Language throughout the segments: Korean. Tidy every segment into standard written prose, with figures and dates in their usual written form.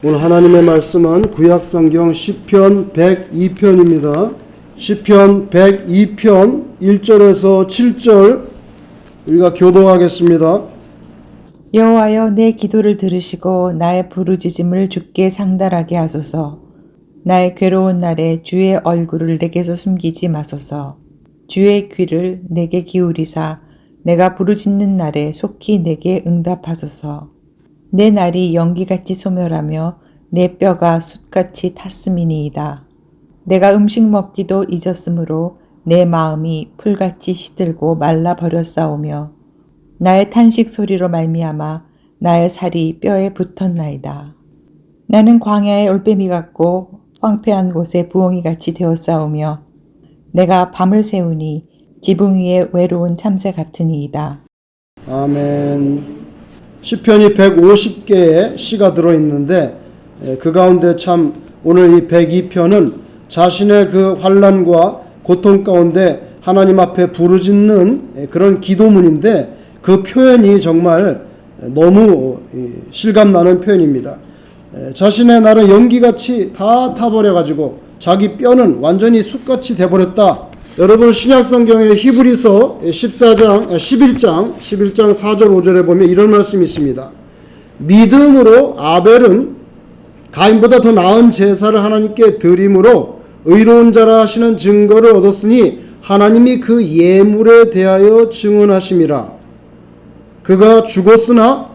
오늘 하나님의 말씀은 구약성경 시편 102편입니다. 시편 102편 1절에서 7절 우리가 교독하겠습니다. 여호와여, 내 기도를 들으시고 나의 부르짖음을 주께 상달하게 하소서. 나의 괴로운 날에 주의 얼굴을 내게서 숨기지 마소서. 주의 귀를 내게 기울이사 내가 부르짖는 날에 속히 내게 응답하소서. 내 날이 연기같이 소멸하며 내 뼈가 숯같이 탔음이니이다. 내가 음식 먹기도 잊었으므로 내 마음이 풀같이 시들고 말라버렸사오며 나의 탄식 소리로 말미암아 나의 살이 뼈에 붙었나이다. 나는 광야의 올빼미 같고 황폐한 곳에 부엉이같이 되었사오며 내가 밤을 새우니 지붕 위에 외로운 참새 같으니이다. 아멘. 시편이 150개의 시가 들어있는데 그 가운데 참 오늘 이 102편은 자신의 그 환난과 고통 가운데 하나님 앞에 부르짖는 그런 기도문인데 그 표현이 정말 너무 실감나는 표현입니다. 자신의 날은 연기같이 다 타버려가지고 자기 뼈는 완전히 숯같이 돼버렸다. 여러분 신약성경의 히브리서 11장 4절 5절에 보면 이런 말씀이 있습니다. 믿음으로 아벨은 가인보다 더 나은 제사를 하나님께 드림으로 의로운 자라 하시는 증거를 얻었으니 하나님이 그 예물에 대하여 증언하심이라. 그가 죽었죠.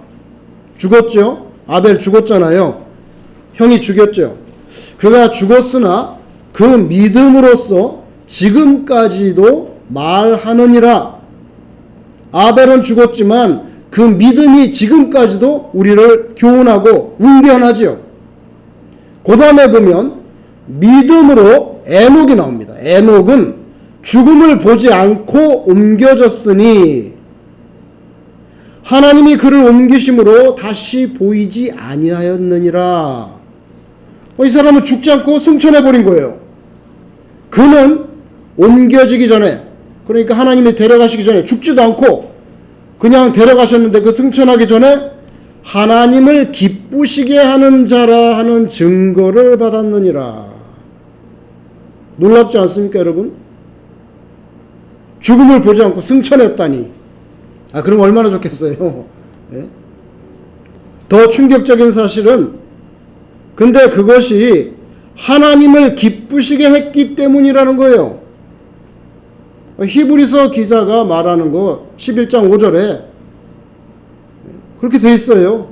아벨 죽었잖아요. 형이 죽였죠. 그가 죽었으나 그 믿음으로써 지금까지도 말하느니라. 아벨은 죽었지만 그 믿음이 지금까지도 우리를 교훈하고 웅변하지요. 그 다음에 보면 믿음으로 에녹이 나옵니다. 에녹은 죽음을 보지 않고 옮겨졌으니 하나님이 그를 옮기심으로 다시 보이지 아니하였느니라. 이 사람은 죽지 않고 승천해버린 거예요. 그는 옮겨지기 전에, 그러니까 하나님이 데려가시기 전에 죽지도 않고 그냥 데려가셨는데 그 승천하기 전에 하나님을 기쁘시게 하는 자라 하는 증거를 받았느니라. 놀랍지 않습니까, 여러분? 죽음을 보지 않고 승천했다니. 그럼 얼마나 좋겠어요. 예? 더 충격적인 사실은 근데 그것이 하나님을 기쁘시게 했기 때문이라는 거예요. 히브리서 기자가 말하는 거 11장 5절에 그렇게 돼 있어요.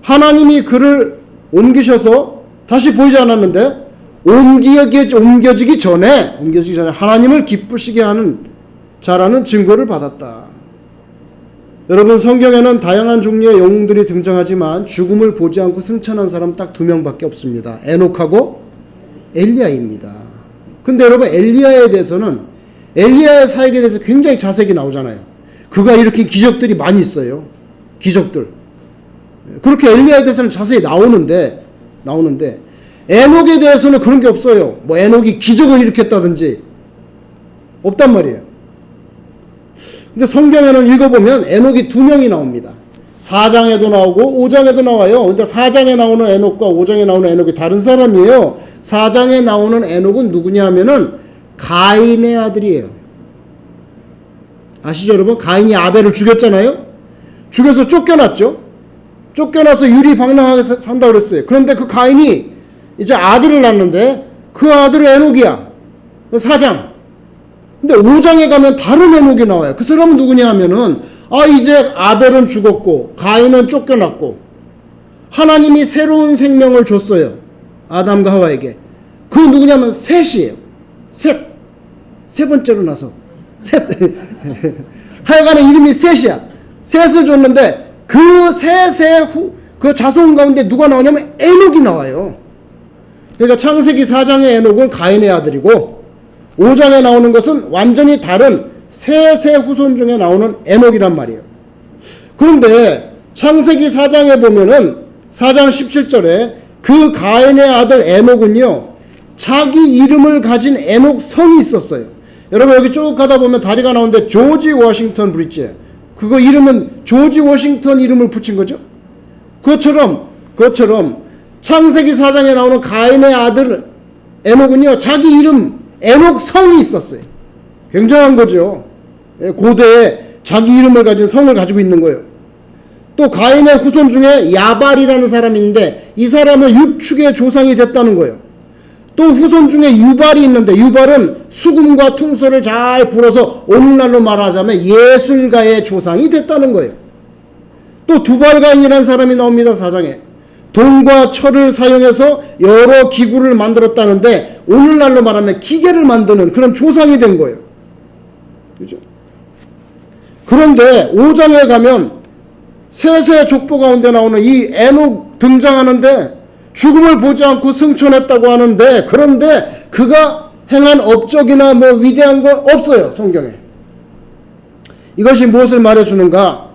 하나님이 그를 옮기셔서 다시 보이지 않았는데 옮겨지기 전에 하나님을 기쁘시게 하는 자라는 증거를 받았다. 여러분 성경에는 다양한 종류의 영웅들이 등장하지만 죽음을 보지 않고 승천한 사람 딱 2명밖에 없습니다. 에녹하고 엘리야입니다. 근데 여러분 엘리야에 대해서는 엘리야의 사역에 대해서 굉장히 자세히 나오잖아요. 그가 일으킨 기적들이 많이 있어요. 기적들. 그렇게 엘리야에 대해서는 자세히 나오는데 에녹에 대해서는 그런 게 없어요. 뭐 에녹이 기적을 일으켰다든지 없단 말이에요. 근데 성경에는 읽어보면 에녹이 2명이 나옵니다. 4장에도 나오고 5장에도 나와요. 근데 4장에 나오는 에녹과 5장에 나오는 에녹이 다른 사람이에요. 4장에 나오는 에녹은 누구냐 하면은 가인의 아들이에요. 아시죠 여러분? 가인이 아벨을 죽였잖아요. 죽여서 쫓겨났죠. 쫓겨나서 유리방랑하게 산다고 그랬어요. 그런데 그 가인이 이제 아들을 낳는데 그 아들은 에녹이야. 4장. 근데 5장에 가면 다른 에녹이 나와요. 그 사람은 누구냐 하면은 이제 아벨은 죽었고 가인은 쫓겨났고 하나님이 새로운 생명을 줬어요. 아담과 하와에게. 그 누구냐면 셋이에요. 세 번째로 나서 셋. 하여간에 이름이 셋이야. 셋을 줬는데 그 셋의 그 자손 가운데 누가 나오냐면 에녹이 나와요. 그러니까 창세기 4장의 에녹은 가인의 아들이고 5장에 나오는 것은 완전히 다른 셋의 후손 중에 나오는 에녹이란 말이에요. 그런데 창세기 4장에 보면은 4장 17절에 그 가인의 아들 에녹은요 자기 이름을 가진 에녹 성이 있었어요. 여러분 여기 쭉 가다 보면 다리가 나오는데 조지 워싱턴 브릿지, 그거 이름은 조지 워싱턴 이름을 붙인 거죠. 그것처럼 창세기 4장에 나오는 가인의 아들 에녹은요, 자기 이름 에녹 성이 있었어요. 굉장한 거죠. 고대에 자기 이름을 가진 성을 가지고 있는 거예요. 또 가인의 후손 중에 야발이라는 사람이 있는데 이 사람은 육축의 조상이 됐다는 거예요. 또 후손 중에 유발이 있는데 유발은 수금과 퉁소를 잘 불어서 오늘날로 말하자면 예술가의 조상이 됐다는 거예요. 또 두발가인이라는 사람이 나옵니다. 4장에. 동과 철을 사용해서 여러 기구를 만들었다는데 오늘날로 말하면 기계를 만드는 그런 조상이 된 거예요. 그죠? 그런데 5장에 가면 세세 족보 가운데 나오는 이 에녹 등장하는데 죽음을 보지 않고 승천했다고 하는데, 그런데 그가 행한 업적이나 뭐 위대한 건 없어요. 성경에. 이것이 무엇을 말해주는가?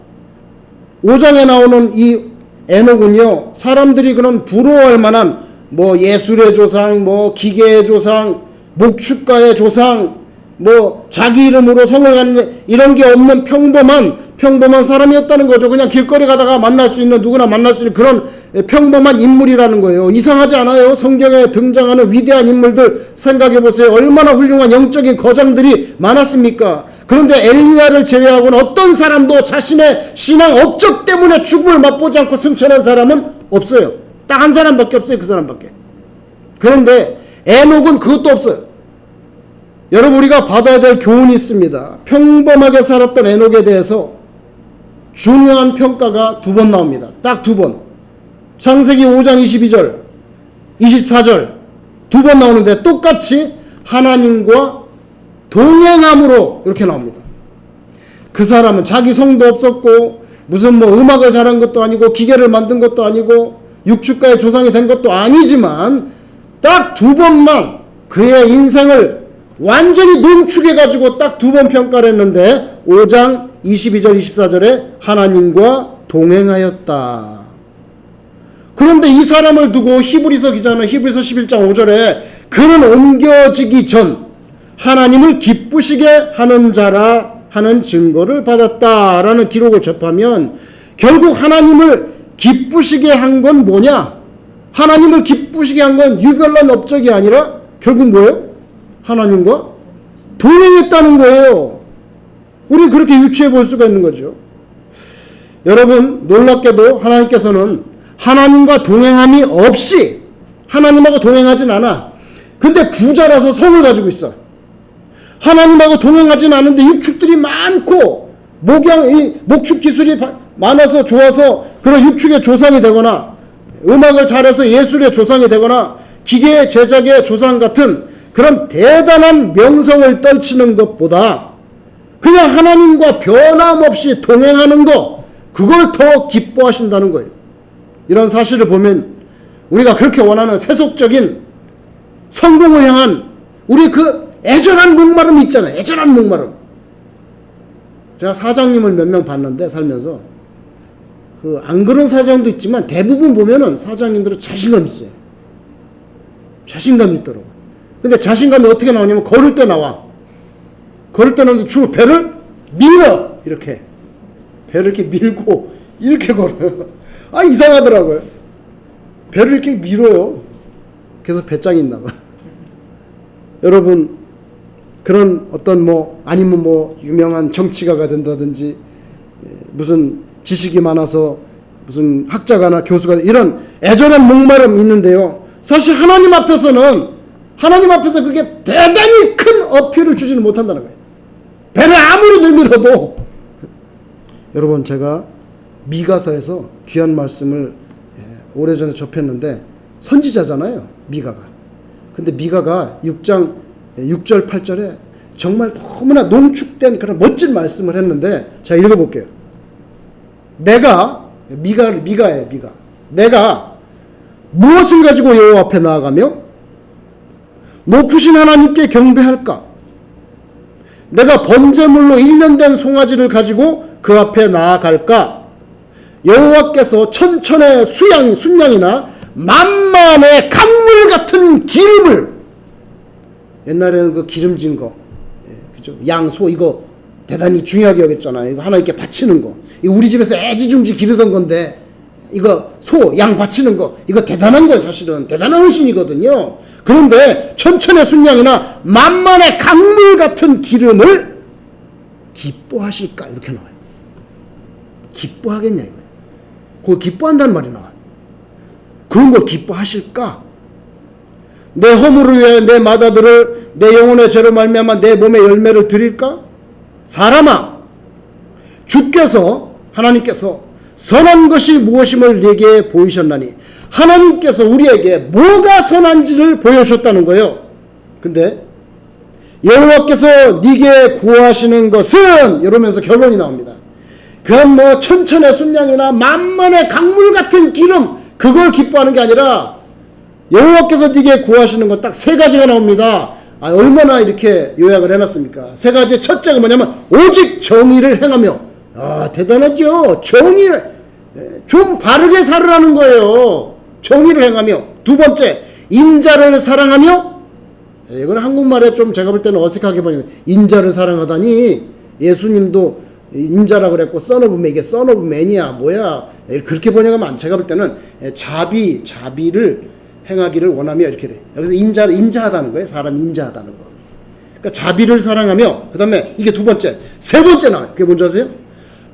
5장에 나오는 이 에녹은요, 사람들이 그런 부러워할 만한 뭐 예술의 조상, 뭐 기계의 조상, 목축가의 조상, 뭐 자기 이름으로 성을 갖는 이런 게 없는 평범한 사람이었다는 거죠. 그냥 길거리 가다가 만날 수 있는, 누구나 만날 수 있는 그런 평범한 인물이라는 거예요. 이상하지 않아요? 성경에 등장하는 위대한 인물들 생각해 보세요. 얼마나 훌륭한 영적인 거장들이 많았습니까? 그런데 엘리야를 제외하고는 어떤 사람도 자신의 신앙 업적 때문에 죽음을 맛보지 않고 승천한 사람은 없어요. 딱 한 사람밖에 없어요. 그 사람밖에. 그런데 에녹은 그것도 없어요. 여러분, 우리가 받아야 될 교훈이 있습니다. 평범하게 살았던 에녹에 대해서 중요한 평가가 2번 나옵니다. 딱 2번. 창세기 5장 22절, 24절 2번 나오는데 똑같이 하나님과 동행함으로 이렇게 나옵니다. 그 사람은 자기 성도 없었고 무슨 뭐 음악을 잘한 것도 아니고 기계를 만든 것도 아니고 육축가의 조상이 된 것도 아니지만 딱 2번만 그의 인생을 완전히 농축해가지고 딱 2번 평가를 했는데 5장 22절 24절에 하나님과 동행하였다. 그런데 이 사람을 두고 히브리서 기자는 히브리서 11장 5절에 그는 옮겨지기 전 하나님을 기쁘시게 하는 자라 하는 증거를 받았다라는 기록을 접하면 결국 하나님을 기쁘시게 한 건 뭐냐? 하나님을 기쁘시게 한 건 유별난 업적이 아니라 결국 뭐예요? 하나님과 동행했다는 거예요. 우리는 그렇게 유추해 볼 수가 있는 거죠. 여러분, 놀랍게도 하나님께서는 하나님과 동행함이 없이 하나님하고 동행하진 않아. 근데 부자라서 성을 가지고 있어. 하나님하고 동행하진 않은데 육축들이 많고 목축 기술이 많아서 좋아서 그런 육축의 조상이 되거나 음악을 잘해서 예술의 조상이 되거나 기계 제작의 조상 같은 그런 대단한 명성을 떨치는 것보다 그냥 하나님과 변함없이 동행하는 것, 그걸 더 기뻐하신다는 거예요. 이런 사실을 보면 우리가 그렇게 원하는 세속적인 성공을 향한 우리 그 애절한 목마름 있잖아요. 애절한 목마름. 제가 사장님을 몇 명 봤는데 살면서 안 그런 사장도 있지만 대부분 보면은 사장님들은 자신감 있어요. 자신감이 있더라고. 근데 자신감이 어떻게 나오냐면 걸을 때 나와. 걸을 때 나오는데 주로 배를 밀어. 이렇게. 배를 이렇게 밀고 이렇게 걸어요. 이상하더라고요. 배를 이렇게 밀어요. 그래서 배짱이 있나 봐. 여러분, 그런 어떤 아니면 유명한 정치가가 된다든지 무슨 지식이 많아서 무슨 학자가나 교수가 이런 애절한 목마름 있는데요. 사실 하나님 앞에서 그게 대단히 큰 어필을 주지는 못한다는 거예요. 배를 아무리 내밀어도. 여러분, 제가 미가서에서 귀한 말씀을 오래전에 접했는데 선지자잖아요. 미가가. 근데 미가가 6장 6절 8절에 정말 너무나 농축된 그런 멋진 말씀을 했는데 자, 읽어볼게요. 미가예요. 내가 무엇을 가지고 여호와 앞에 나아가며 높으신 하나님께 경배할까? 내가 번제물로 1년 된 송아지를 가지고 그 앞에 나아갈까? 여호와께서 천천의 순양이나 만만의 강물 같은 기름을, 옛날에는 그 기름진 거, 그죠? 양, 소 이거 대단히 중요하게 여겼잖아요. 이거 하나님께 바치는 거. 이거 우리 집에서 애지중지 기르던 건데 이거 소, 양 바치는 거, 이거 대단한 거예요. 사실은 대단한 헌신이거든요. 그런데 천천의 순양이나 만만의 강물 같은 기름을 기뻐하실까 이렇게 나와요. 기뻐하겠냐 이거예요. 그거 기뻐한다는 말이 나와요. 그런 걸 기뻐하실까? 내 허물을 위해 내 마다들을 내 영혼의 죄로 말미암아 내 몸의 열매를 드릴까? 사람아, 주께서 하나님께서 선한 것이 무엇임을 네게 보이셨나니, 하나님께서 우리에게 뭐가 선한지를 보여주셨다는 거예요. 근데 여호와께서 네게 구하시는 것은 이러면서 결론이 나옵니다. 그건 뭐 천천의 순양이나 만만의 강물 같은 기름, 그걸 기뻐하는 게 아니라 여호와께서 네게 구하시는 것 딱 세 가지가 나옵니다. 얼마나 이렇게 요약을 해놨습니까? 세 가지. 첫째가 뭐냐면 오직 정의를 행하며. 대단하죠. 정의를 좀 바르게 살으라는 거예요. 정의를 행하며. 두 번째, 인자를 사랑하며. 이건 한국말에 좀 제가 볼 때는 어색하게 보이는, 인자를 사랑하다니 예수님도 인자라 그랬고 썬오브맨, 이게 썬오브맨이야 뭐야, 그렇게 번역하면 제가 볼 때는 자비를 행하기를 원하며 이렇게 돼. 여기서 인자하다는 거예요. 사람 인자하다는 거. 그러니까 자비를 사랑하며, 그 다음에 이게 두 번째. 세 번째 나와요. 그게 뭔지 아세요?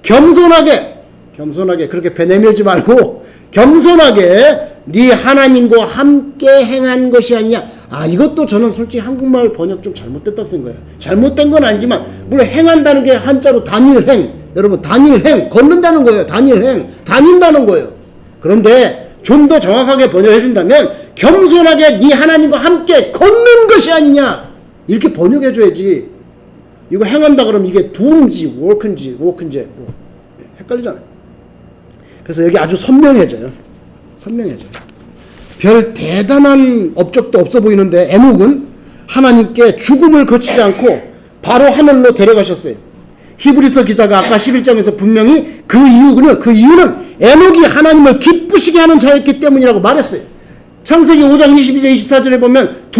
겸손하게 그렇게 배 내밀지 말고 겸손하게 네 하나님과 함께 행한 것이 아니냐. 이것도 저는 솔직히 한국말 번역 좀 잘못됐다고 생각해요. 잘못된 건 아니지만 물론 행한다는 게 한자로 단일행, 여러분 단일행, 걷는다는 거예요. 단일행, 다닌다는 거예요. 그런데 좀 더 정확하게 번역해 준다면 겸손하게 네 하나님과 함께 걷는 것이 아니냐, 이렇게 번역해 줘야지. 이거 행한다 그러면 이게 do인지 work인지 뭐 헷갈리잖아요. 그래서 여기 아주 선명해져요. 별 대단한 업적도 없어 보이는데 에녹은 하나님께 죽음을 거치지 않고 바로 하늘로 데려가셨어요. 히브리서 기자가 아까 11장에서 분명히 그 이유는 에녹이 하나님을 기쁘시게 하는 자였기 때문이라고 말했어요. 창세기 5장 22절 24절에 보면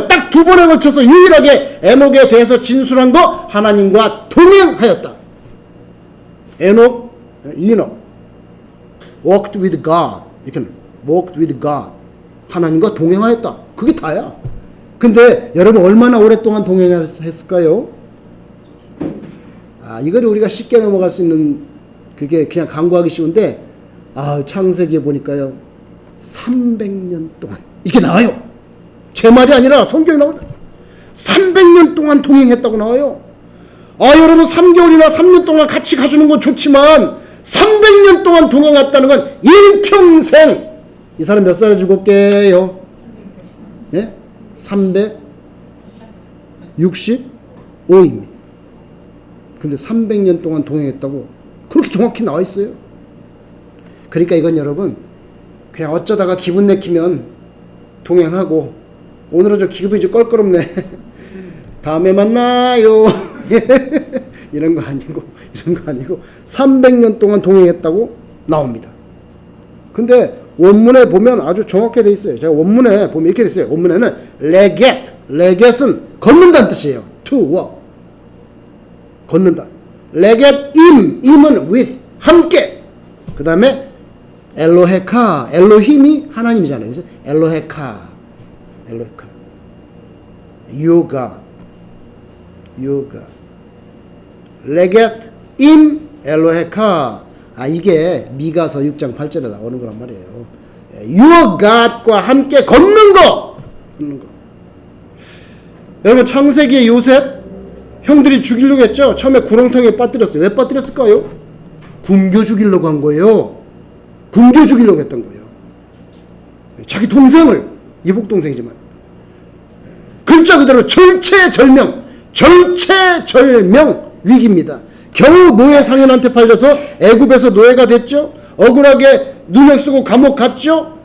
딱 두 번에 걸쳐서 유일하게 에녹에 대해서 진술한 거, 하나님과 동행하였다. 이녹 walked with God, 이렇게 walked with God, 하나님과 동행하였다. 그게 다야. 근데 여러분 얼마나 오랫동안 동행했을까요? 이걸 우리가 쉽게 넘어갈 수 있는, 그게 그냥 간구하기 쉬운데, 창세기에 보니까요 300년 동안 이렇게 나와요. 제 말이 아니라 성경에 나와요. 300년 동안 동행했다고 나와요. 여러분 3개월이나 3년 동안 같이 가주는 건 좋지만 300년 동안 동행했다는 건 일평생. 이 사람 몇 살에 죽었게요? 예? 365입니다. 근데 300년 동안 동행했다고 그렇게 정확히 나와 있어요. 그러니까 이건 여러분 그냥 어쩌다가 기분 내키면 동행하고, 오늘은 좀 기분이 좀 껄끄럽네 다음에 만나요 이런 거 아니고 300년 동안 동행했다고 나옵니다. 근데 원문에 보면 아주 정확하게 돼 있어요. 제가 원문에 보면 이렇게 돼 있어요. 원문에는 레겟은 걷는다는 뜻이에요. to walk, 걷는다. 레겟 임은 with, 함께. 그 다음에 엘로헤카, 엘로힘이 하나님이잖아요. 그래서 엘로헤카 your God. 레겟 임 엘로헤카. 이게 미가서 6장 8절에 나오는 거란 말이에요. your God과 함께 걷는 거. 여러분 창세기의 요셉 형들이 죽이려고 했죠. 처음에 구렁텅이에 빠뜨렸어요. 왜 빠뜨렸을까요? 굶겨 죽이려고 한 거예요. 굶겨 죽이려고 했던 거예요. 자기 동생을, 이복 동생이지만 글자 그대로 절체절명 위기입니다. 겨우 노예 상인한테 팔려서 애굽에서 노예가 됐죠. 억울하게 누명 쓰고 감옥 갔죠.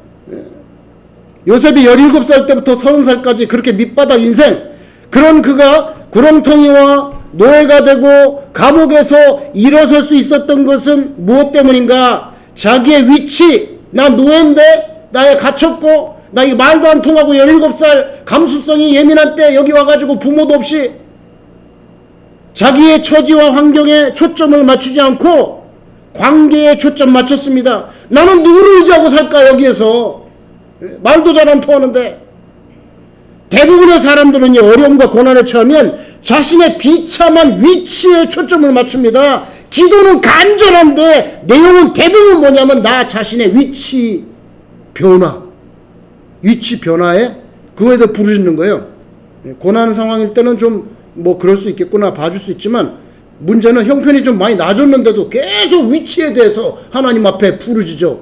요셉이 17살 때부터 30살까지 그렇게 밑바닥 인생, 그런 그가 구렁텅이와 노예가 되고 감옥에서 일어설 수 있었던 것은 무엇 때문인가? 자기의 위치, 나 노예인데 나에 갇혔고 나 이 말도 안 통하고 17살 감수성이 예민한 때 여기 와가지고 부모도 없이 자기의 처지와 환경에 초점을 맞추지 않고 관계에 초점 맞췄습니다. 나는 누구를 의지하고 살까 여기에서. 말도 잘 안 통하는데. 대부분의 사람들은 어려움과 고난에 처하면 자신의 비참한 위치에 초점을 맞춥니다. 기도는 간절한데 내용은 대부분 뭐냐면 나 자신의 위치 변화에 그거에 대해 부르짖는 거예요. 고난 상황일 때는 좀 뭐 그럴 수 있겠구나 봐줄 수 있지만 문제는 형편이 좀 많이 나아졌는데도 계속 위치에 대해서 하나님 앞에 부르짖어.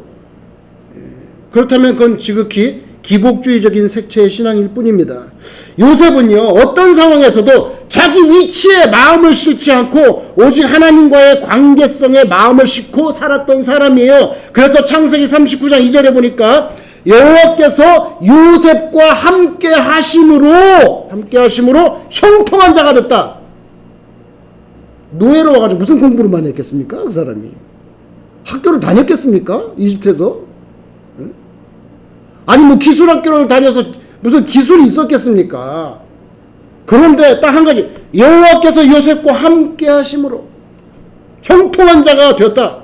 그렇다면 그건 지극히 기복주의적인 색채의 신앙일 뿐입니다. 요셉은요 어떤 상황에서도 자기 위치에 마음을 싣지 않고 오직 하나님과의 관계성에 마음을 싣고 살았던 사람이에요. 그래서 창세기 39장 2절에 보니까 여호와께서 요셉과 함께 하심으로 형통한 자가 됐다. 노예로 와가지고 무슨 공부를 많이 했겠습니까? 그 사람이 학교를 다녔겠습니까? 이집트에서? 아니 뭐 기술학교를 다녀서 무슨 기술이 있었겠습니까? 그런데 딱 한 가지, 여호와께서 요셉과 함께 하심으로 형통한 자가 되었다.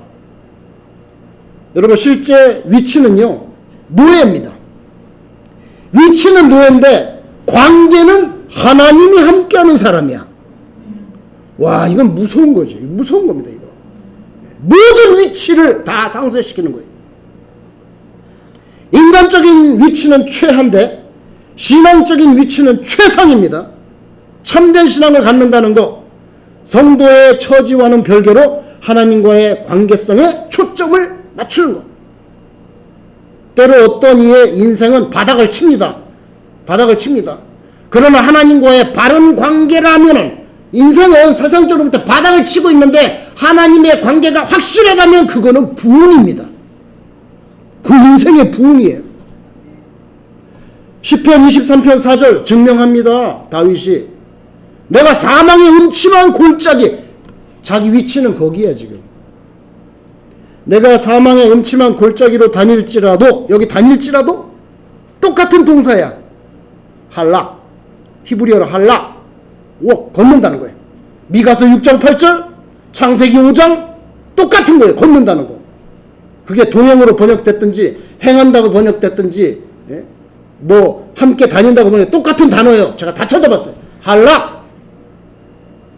여러분 실제 위치는요 노예입니다. 위치는 노예인데 관계는 하나님이 함께하는 사람이야. 와 이건 무서운 거지. 무서운 겁니다 이거. 모든 위치를 다 상쇄시키는 거예요. 인간적인 위치는 최하인데 신앙적인 위치는 최상입니다. 참된 신앙을 갖는다는 것, 성도의 처지와는 별개로 하나님과의 관계성에 초점을 맞추는 것. 때로 어떤 이의 인생은 바닥을 칩니다. 그러나 하나님과의 바른 관계라면 인생은 세상적으로부터 바닥을 치고 있는데 하나님의 관계가 확실하다면 그거는 부흥입니다. 그 인생의 부흥이에요. 시편 23편 4절 증명합니다. 다윗이 내가 사망의 음침한 골짜기, 자기 위치는 거기야 지금. 내가 사망의 음침한 골짜기로 다닐지라도, 여기 다닐지라도 똑같은 동사야. 할락, 히브리어로 할락, 걷는다는 거예요. 미가서 6장 8절, 창세기 5장 똑같은 거예요. 걷는다는 거. 그게 동형으로 번역됐든지 행한다고 번역됐든지 뭐 함께 다닌다고 번역, 똑같은 단어예요. 제가 다 찾아봤어요. 할락,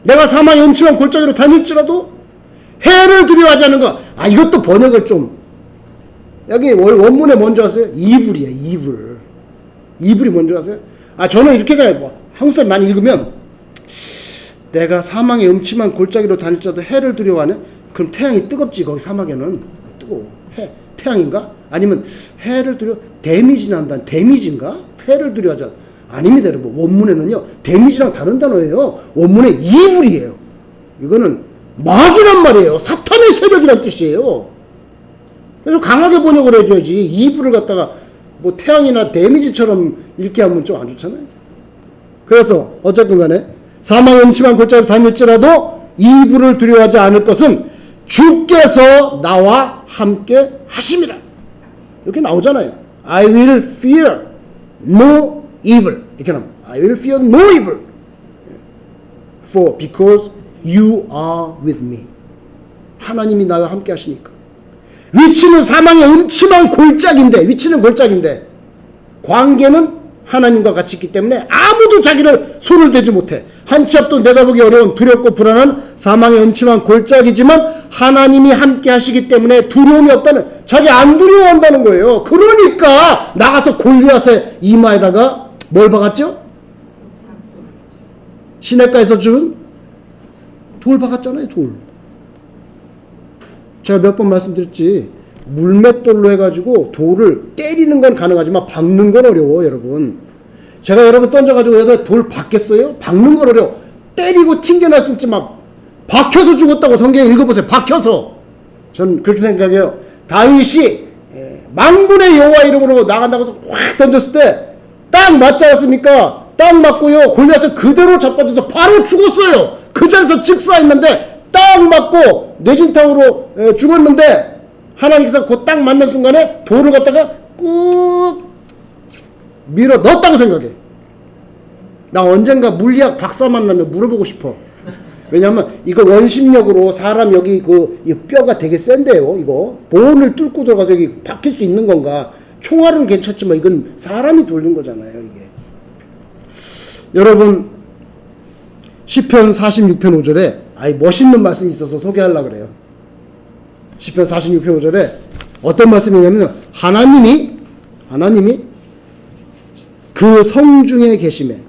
내가 사망의 음침한 골짜기로 다닐지라도 해를 두려워하지 않는 거. 이것도 번역을 좀, 여기 원문에 뭔지 아세요? 이불이에요. 이불이 뭔지 아세요? 저는 이렇게 생각해요. 한국 사람 많이 읽으면 내가 사망의 음침한 골짜기로 다닐지라도 해를 두려워하네. 그럼 태양이 뜨겁지. 거기 사막에는 뜨거워. 태양인가? 아니면 해를 데미지 난다는, 데미지인가? 해를 두려워하지 않. 아닙니다 여러분. 원문에는요 데미지랑 다른 단어예요. 원문에 이불이에요. 이거는 마귀란 말이에요. 사탄의 세력이란 뜻이에요. 그래서 강하게 번역을 해줘야지. 이불을 갖다가 뭐 태양이나 데미지처럼 읽게 하면 좀 안 좋잖아요. 그래서 어쨌든 간에 사망의 음침한 골짜기로 다닐지라도 이불을 두려워하지 않을 것은 주께서 나와 함께 하심이라. 이렇게 나오잖아요. I will fear no evil. 이렇게 나옵니다. I will fear no evil. For because you are with me. 하나님이 나와 함께 하시니까. 위치는 사망의 음침한 골짜기인데, 위치는 골짜기인데 관계는 하나님과 같이 있기 때문에 아무도 자기를 손을 대지 못해. 한 치 앞도 내다보기 어려운 두렵고 불안한 사망의 음침한 골짜기지만 하나님이 함께 하시기 때문에 두려움이 없다는, 자기 안 두려워한다는 거예요. 그러니까 나가서 골리앗의 이마에다가 뭘 박았죠? 시냇가에서 준 돌 박았잖아요. 돌. 제가 몇 번 말씀드렸지, 물맷돌로 해가지고 돌을 때리는 건 가능하지만 박는 건 어려워 여러분. 제가 여러분 던져가지고 여기다 돌 박겠어요? 박는 건 어려워. 때리고 튕겨놨을지 막 박혀서 죽었다고 성경에 읽어보세요. 박혀서. 전 그렇게 생각해요. 다윗이 만군의 여호와 이름으로 나간다고 해서 확 던졌을 때 딱 맞지 않았습니까? 딱 맞고요, 골리앗을 그대로 잡아줘서 바로 죽었어요. 그 자리에서 즉사했는데 딱 맞고 뇌진탕으로 죽었는데 하나님께서 그 딱 맞는 순간에 돌을 갖다가 꾹 밀어 넣었다고 생각해. 나 언젠가 물리학 박사 만나면 물어보고 싶어. 왜냐하면 이거 원심력으로 사람 여기 이 뼈가 되게 센데요. 이거 보온을 뚫고 들어가서 여기 박힐 수 있는 건가? 총알은 괜찮지만 이건 사람이 돌린 거잖아요. 이게. 여러분 시편 46편 5절에 멋있는 말씀이 있어서 소개하려고 그래요. 시편 46편 5절에 어떤 말씀이냐면 하나님이 그 성중에 계심에,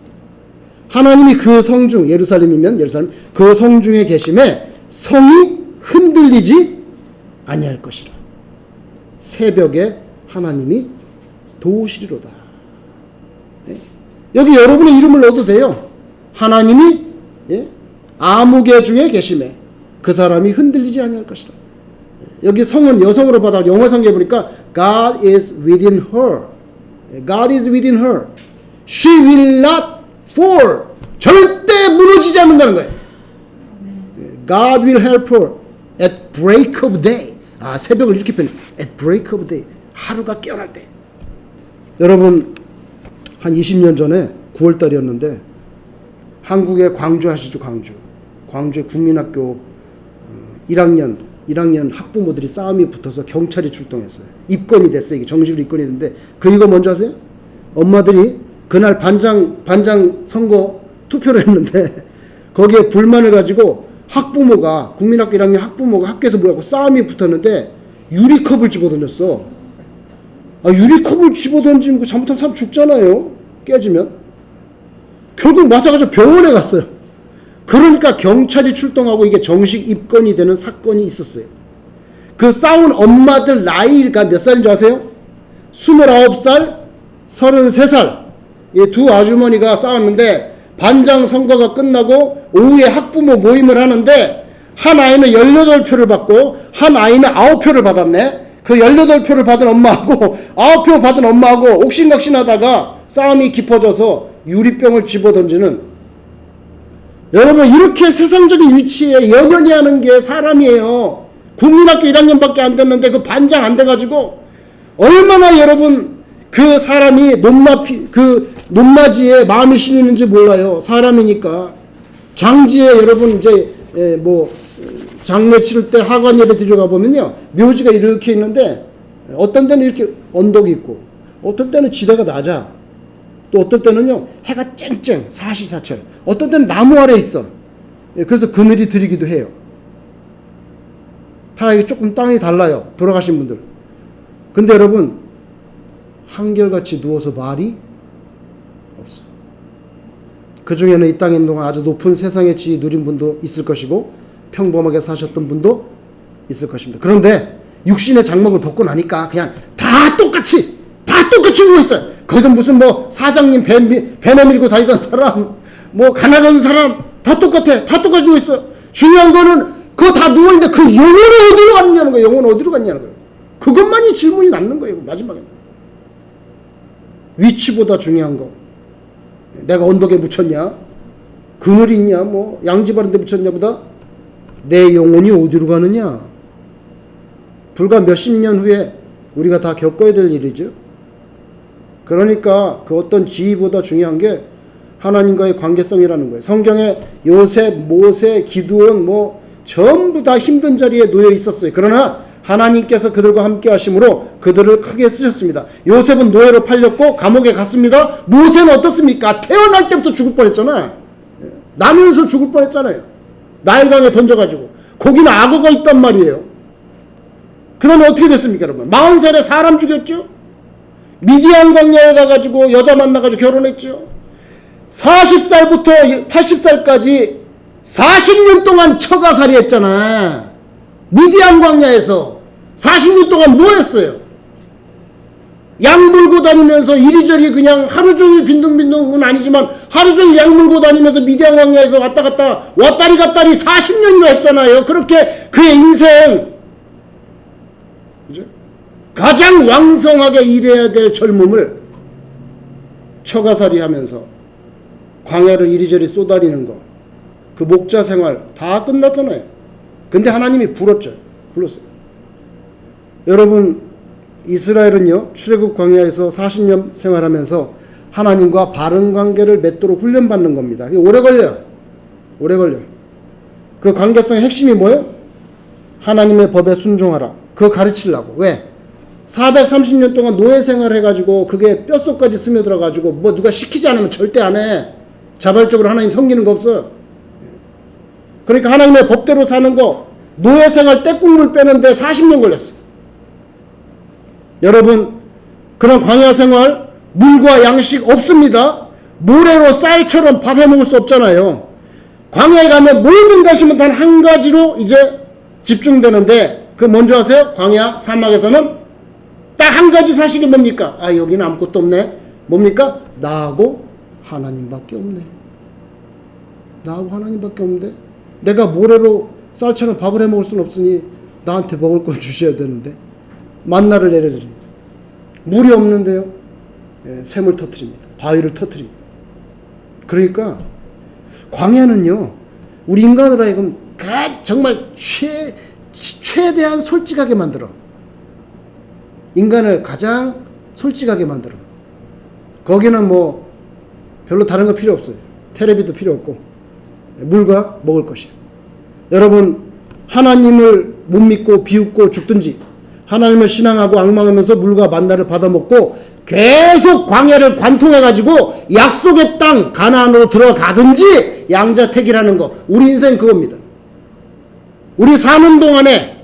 하나님이 그 성중, 예루살렘이면 예루살렘, 그 성중에 계심에 성이 흔들리지 아니할 것이라. 새벽에 하나님이 도우시리로다. 여기 여러분의 이름을 넣어도 돼요. 하나님이 아무개 중에 계심에 그 사람이 흔들리지 아니할 것이다. 여기 성은 여성으로 받아 영어 성경에 보니까 God is within her. God is within her. She will not fall. 절대 무너지지 않는다는 거예요. God will help her at break of day. 새벽을 이렇게 표현해. At break of day. 하루가 깨어날 때. 여러분 한 20년 전에 9월달이었는데 한국의 광주 아시죠? 광주의 국민학교 1학년 학부모들이 싸움이 붙어서 경찰이 출동했어요. 입건이 됐어요. 이게 정식으로 입건이 됐는데 그 이거 뭔지 아세요? 엄마들이 그날 반장 선거 투표를 했는데 거기에 불만을 가지고 학부모가 국민학교 1학년 학부모가 학교에서 뭐하고 싸움이 붙었는데 유리컵을 집어던졌어. 유리컵을 집어던지는 거 잘못하면 사람 죽잖아요. 깨지면. 결국 맞아가지고 병원에 갔어요. 그러니까 경찰이 출동하고 이게 정식 입건이 되는 사건이 있었어요. 그 싸운 엄마들 나이가 몇 살인 줄 아세요? 29살, 33살. 이 두 아주머니가 싸웠는데 반장 선거가 끝나고 오후에 학부모 모임을 하는데 한 아이는 18표를 받고 한 아이는 9표를 받았네. 그 18표를 받은 엄마하고 9표 받은 엄마하고 옥신각신하다가 싸움이 깊어져서 유리병을 집어던지는, 여러분 이렇게 세상적인 위치에 연연히 하는 게 사람이에요. 국민학교 1학년밖에 안 됐는데 그 반장 안 돼가지고 얼마나 여러분 그 사람이 높낮이에 마음이 실리는지 몰라요. 사람이니까. 장지에 여러분 이제 장례 치를 때 하관 예배 드려가 보면요, 묘지가 이렇게 있는데 어떤 때는 이렇게 언덕이 있고 어떤 때는 지대가 낮아. 또 어떤 때는요 해가 쨍쨍 사시사철, 어떤 때는 나무 아래 있어. 그래서 그늘이 드리기도 해요. 다 이게 조금 땅이 달라요, 돌아가신 분들. 근데 여러분 한결같이 누워서 말이 없어. 그 중에는 이 땅에 있는 동안 아주 높은 세상의 지위 누린 분도 있을 것이고 평범하게 사셨던 분도 있을 것입니다. 그런데 육신의 장막을 벗고 나니까 그냥 다 똑같이 누워 있어요. 거기서 무슨 사장님 배 내밀고 다니던 사람, 가난한 사람 다 똑같이 누워 있어. 중요한 거는 그거 다 누워 있는데 그 영혼이 어디로 갔냐는 거예요. 영혼은 어디로 갔냐는 거예요. 그것만이 질문이 남는 거예요. 마지막에 위치보다 중요한 거, 내가 언덕에 묻혔냐, 그늘이 있냐, 양지바른 데 묻혔냐 보다 내 영혼이 어디로 가느냐. 불과 몇십 년 후에 우리가 다 겪어야 될 일이죠. 그러니까 그 어떤 지위보다 중요한 게 하나님과의 관계성이라는 거예요. 성경에 요셉, 모세, 기드온 전부 다 힘든 자리에 놓여 있었어요. 그러나 하나님께서 그들과 함께 하심으로 그들을 크게 쓰셨습니다. 요셉은 노예로 팔렸고 감옥에 갔습니다. 모세는 어떻습니까? 태어날 때부터 죽을 뻔했잖아요. 나면서 죽을 뻔했잖아요. 나일강에 던져가지고. 거기는 악어가 있단 말이에요. 그 다음에 어떻게 됐습니까, 여러분? 40살에 사람 죽였죠? 미디안 광야에 가가지고 여자 만나가지고 결혼했죠? 40살부터 80살까지 40년 동안 처가살이 했잖아. 미디안 광야에서 40년 동안 뭐 했어요? 양 물고 다니면서 이리저리 그냥 하루 종일 빈둥빈둥은 아니지만 하루 종일 양 물고 다니면서 미디안 광야에서 왔다 갔다 왔다리 갔다리 40년이나 했잖아요. 그렇게 그의 인생, 그죠? 가장 왕성하게 일해야 될 젊음을 처가살이 하면서 광야를 이리저리 쏘다니는 거, 그 목자 생활 다 끝났잖아요. 근데 하나님이 불렀어요. 여러분 이스라엘은요 출애굽 광야에서 40년 생활하면서 하나님과 바른 관계를 맺도록 훈련받는 겁니다. 오래 걸려요. 그 관계성의 핵심이 뭐예요? 하나님의 법에 순종하라. 그거 가르치려고. 왜? 430년 동안 노예 생활을 해가지고 그게 뼛속까지 스며들어가지고 뭐 누가 시키지 않으면 절대 안 해. 자발적으로 하나님 섬기는 거 없어. 그러니까 하나님의 법대로 사는 거, 노예 생활 떼국물 빼는데 40년 걸렸어. 여러분, 그런 광야 생활, 물과 양식 없습니다. 모래로 쌀처럼 밥 해 먹을 수 없잖아요. 광야에 가면 모든 것이면 단 한 가지로 이제 집중되는데, 그 뭔지 아세요? 광야 사막에서는 딱 한 가지 사실이 뭡니까? 아, 여기는 아무것도 없네. 뭡니까? 나하고 하나님밖에 없네. 나하고 하나님밖에 없는데 내가 모래로 쌀처럼 밥을 해 먹을 수는 없으니 나한테 먹을 걸 주셔야 되는데 만나를 내려드립니다. 물이 없는데요. 예, 샘을 터뜨립니다. 바위를 터뜨립니다. 그러니까 광야는요, 우리 인간으로 하여금 정말 최대한 솔직하게 만들어. 인간을 가장 솔직하게 만들어. 거기는 뭐 별로 다른 거 필요 없어요. 테레비도 필요 없고 물과 먹을 것이에요. 여러분, 하나님을 못 믿고 비웃고 죽든지, 하나님을 신앙하고 악망하면서 물과 만나를 받아먹고 계속 광야를 관통해가지고 약속의 땅 가나안으로 들어가든지 양자택일하는 거, 우리 인생 그겁니다. 우리 사는 동안에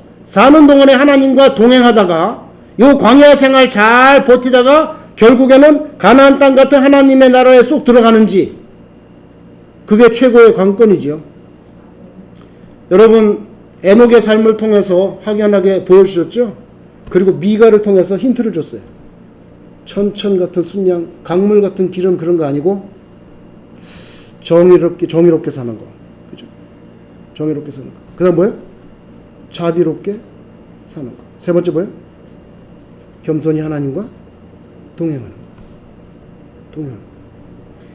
하나님과 동행하다가 요 광야 생활 잘 버티다가 결국에는 가나안 땅 같은 하나님의 나라에 쏙 들어가는지, 그게 최고의 관건이지요. 여러분, 에녹의 삶을 통해서 확연하게 보여주셨죠? 그리고 미가를 통해서 힌트를 줬어요. 천천 같은 순양, 강물 같은 기름 그런 거 아니고 정의롭게 사는 거. 그죠? 정의롭게 사는 거. 그 다음 뭐예요? 자비롭게 사는 거. 세 번째 뭐예요? 겸손히 하나님과 동행하는 거. 동행하는 거.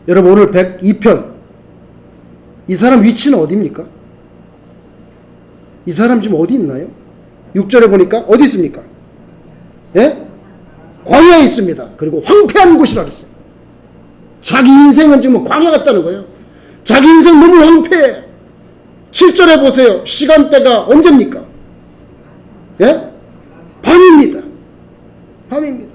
여러분, 오늘 102편. 이 사람 위치는 어디입니까? 이 사람 지금 어디 있나요? 6절에 보니까 어디 있습니까? 예? 광야에 있습니다. 그리고 황폐한 곳이라 그랬어요. 자기 인생은 지금 광야 같다는 거예요. 자기 인생 너무 황폐해. 7절에 보세요. 시간대가 언제입니까? 예? 밤입니다. 밤입니다.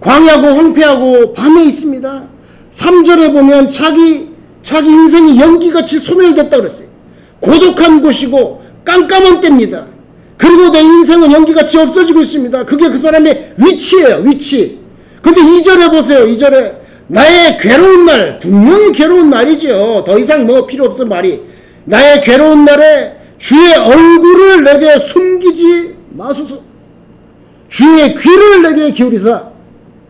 광야고 황폐하고 밤에 있습니다. 3절에 보면 자기 인생이 연기같이 소멸됐다 그랬어요. 고독한 곳이고 깜깜한 때입니다. 그리고 내 인생은 연기같이 없어지고 있습니다. 그게 그 사람의 위치예요. 위치. 근데 2절에 보세요. 2절에 나의 괴로운 날, 분명히 괴로운 날이죠. 더 이상 뭐 필요 없어 말이. 나의 괴로운 날에 주의 얼굴을 내게 숨기지 마소서. 주의 귀를 내게 기울이사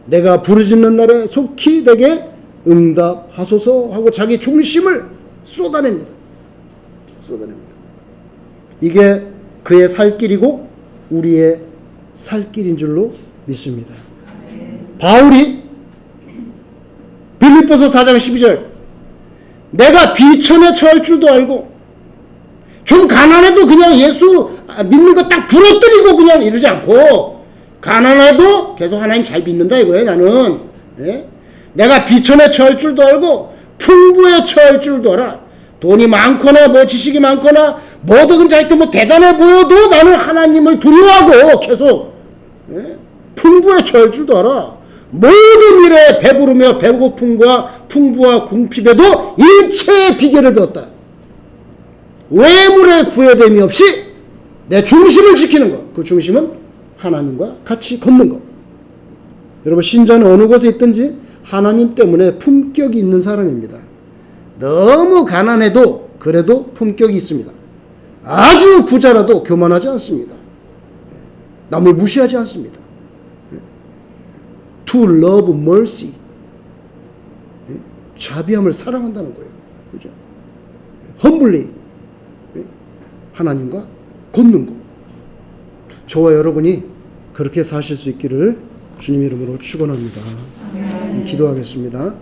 내가 부르짖는 날에 속히 내게 응답하소서 하고 자기 중심을 쏟아냅니다. 쏟아냅니다. 이게 그의 살 길이고 우리의 살 길인 줄로 믿습니다. 바울이 빌립보서 4장 12절 내가 비천에 처할 줄도 알고 좀 가난해도 그냥 예수 믿는 거 딱 부러뜨리고 그냥 이러지 않고 가난해도 계속 하나님 잘 믿는다 이거예요. 나는 내가 비천에 처할 줄도 알고 풍부에 처할 줄도 알아. 돈이 많거나 뭐 지식이 많거나 뭐든 하여튼 뭐 대단해 보여도 나는 하나님을 두려워하고 계속 풍부에 처할 줄도 알아. 모든 일에 배부르며 배고픔과 풍부와 궁핍에도 일체의 비결을 배웠다. 외물의 구애됨이 없이 내 중심을 지키는 것. 그 중심은 하나님과 같이 걷는 것. 여러분, 신자는 어느 곳에 있든지 하나님 때문에 품격이 있는 사람입니다. 너무 가난해도 그래도 품격이 있습니다. 아주 부자라도 교만하지 않습니다. 남을 무시하지 않습니다. To love mercy. 자비함을 사랑한다는 거예요. 그죠? humbly. 하나님과 걷는 것. 저와 여러분이 그렇게 사실 수 있기를 주님 이름으로 축원합니다. 기도하겠습니다.